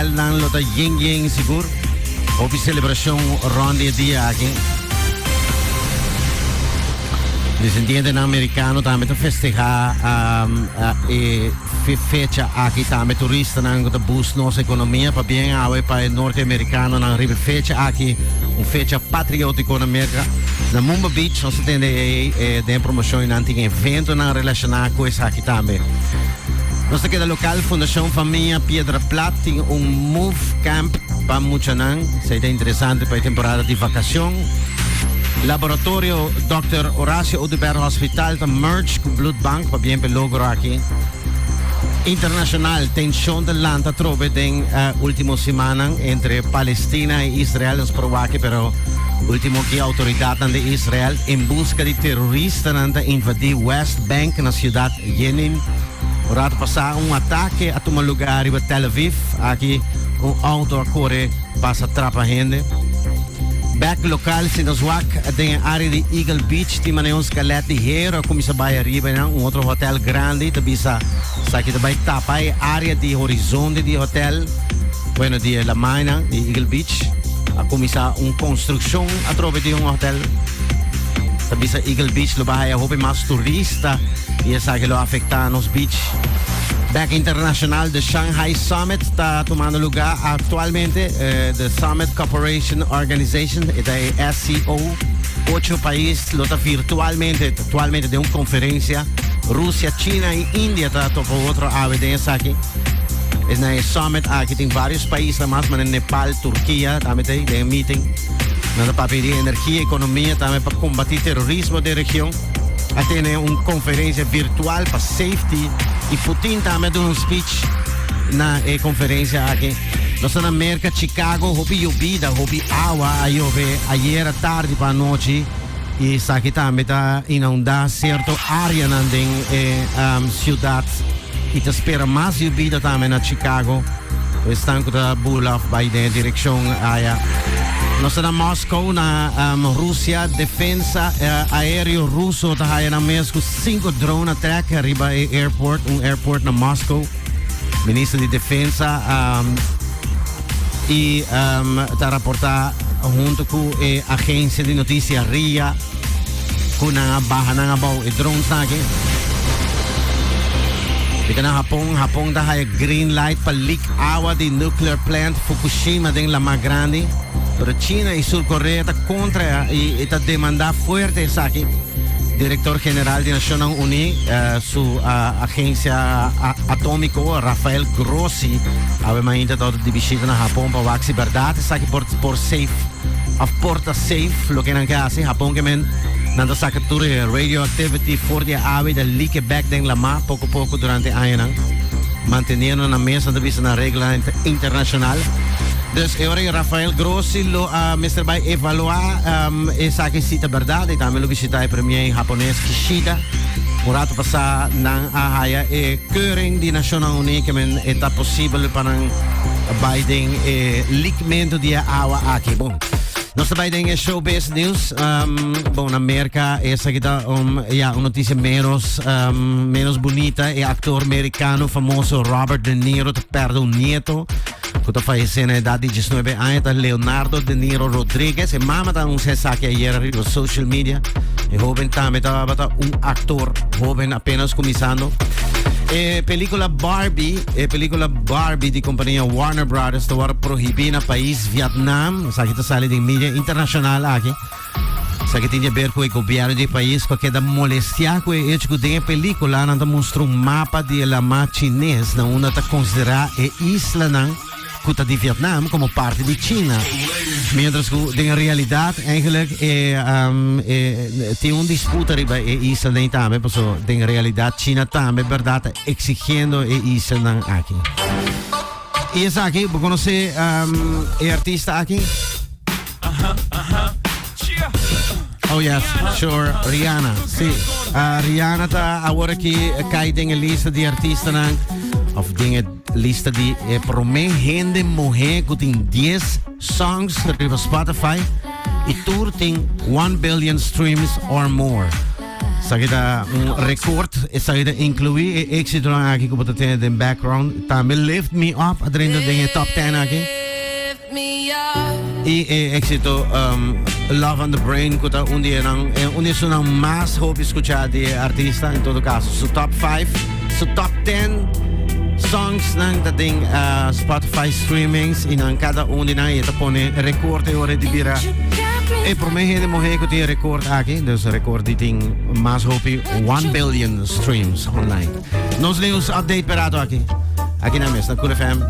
local ng lota Ying Ying sigur. Opi celebración rondi dia aqui. Descendiente ng Amerikano tambe to festejar fecha aqui tambe turista ng to boost nossa economia para bien awe para norte-americano ng ribe fecha aqui fecha patriótico na América na Mumba Beach nós tende de promoção em antigo evento na relacionado com essa aqui também. Nós aqui da local Fundação Família Piedra Plata tem move camp para Muchanan, seria interessante para a temporada de vacação. Laboratório Dr. Horacio Oduber Hospital to merge com Blood Bank para bien logro aqui. Internacional tensión del land trove den último semana entre Palestina e Israel nos provoca pero último que autoridad de Israel en busca de terroristas de invadir West Bank na ciudad Jenin. Ora passar ataque a um lugar em Tel Aviv aqui auto a correr passa trapa gente. Back local se nos wak den área de Eagle Beach ti maneon scalete here como se vai arriba na outro hotel grande te bisa saki te vai tapa área de horizonte de hotel bueno de la mina de Eagle Beach a começar construção a trove de hotel te bisa Eagle Beach lo vai a hope mais turista e essa que lo afecta nos beach. Back Internacional de Shanghai Summit está tomando lugar atualmente the Summit Cooperation Organization da SCO 8 países lo está virtualmente de una conferencia Rússia, China e Índia está topo outro evidência aqui es na summit aqui tem vários países mais mas Nepal, Turquia também tem meeting para pedir energia, economia também para combater terrorismo da região até uma conferência virtual para safety e Putin também deu speech na conferência aqui. Nós na América, Chicago, houve llovida, houve água, ayer tarde para a noite e isso aqui também está inundando certa área na cidade e te espera mais llovida também na Chicago. Estão com a bula vai na direção área. Nós na Moscou, na Rússia, defesa aéreo russo está aí na mesmo 5 drone attack arriba airport, airport na Moscou. Ministro de Defesa e está reportar junto com a agência de notícia RIA com a barra na bau e drones aqui. Ika na Japão está aí green light para leak água de nuclear plant Fukushima den la más grande. Pero China e Sul Corea está contra e está demandando fuerte isso aqui. Diretor General de Nações Unidas, sua agência atômica, Rafael Grossi, aveva intentato di visita na Japão para ver se é verdade, sabe por safe, a porta safe, lo que não quer Japão que men nanda sa captura radioactivity for the ave da leak back den la ma pouco durante ano, mantendo na mesa da vista na regra internacional. Dus ora Rafael Grossi lo Mr. Bay evaluar essa que cita verdade, também lo visitar premier japonês Kishida. Murato passar na ahaya keuring di National Unique men está possível para Biden likmento de água aqui. Bom, nós Biden é showbiz news. Bom, na América essa que tá uma notícia menos bonita é actor americano famoso Robert De Niro perde neto. Quando faleceu na idade de 19 anos, Leonardo De Niro Rodrigues, e mama está saque ayer nos social media. E jovem também estava actor jovem apenas começando. Película Barbie de companhia Warner Brothers estava proibida no país Vietnam. Sabe que está saindo em mídia internacional aqui. Sabe que tem a ver com o governo do país, porque da molestia com o hecho que a película não mostra mapa de la mar chinês, não está considerada a isla não de Vietnam como parte de China. Mientras que in realidad eigenlijk tem disputa riba isla nem também, porque in realidad China também verdade exigindo isla aqui. E essa aqui, você conhece artista aqui? Oh yes, sure, Rihanna. Sim, Rihanna está agora aqui cai em lista de artistas of dingen lista de promete mulher que tem 10 songs no Spotify e tour tem 1 billion streams or more. Sa kita record e sa kita inclui e exit lang aki ko patatin den background. Tami Lift Me Up adrendo den top 10 aki. E exito Love on the Brain kuta undi sono mas hope escuchati artista in todo caso su top 5 su top 10 songs ng dating Spotify streamings in cada undi na ito pone record e ore di bira e promehe mo he ko ti record aki dus record diting mas hope 1 billion streams online nos news update perato aki na mes na Cool FM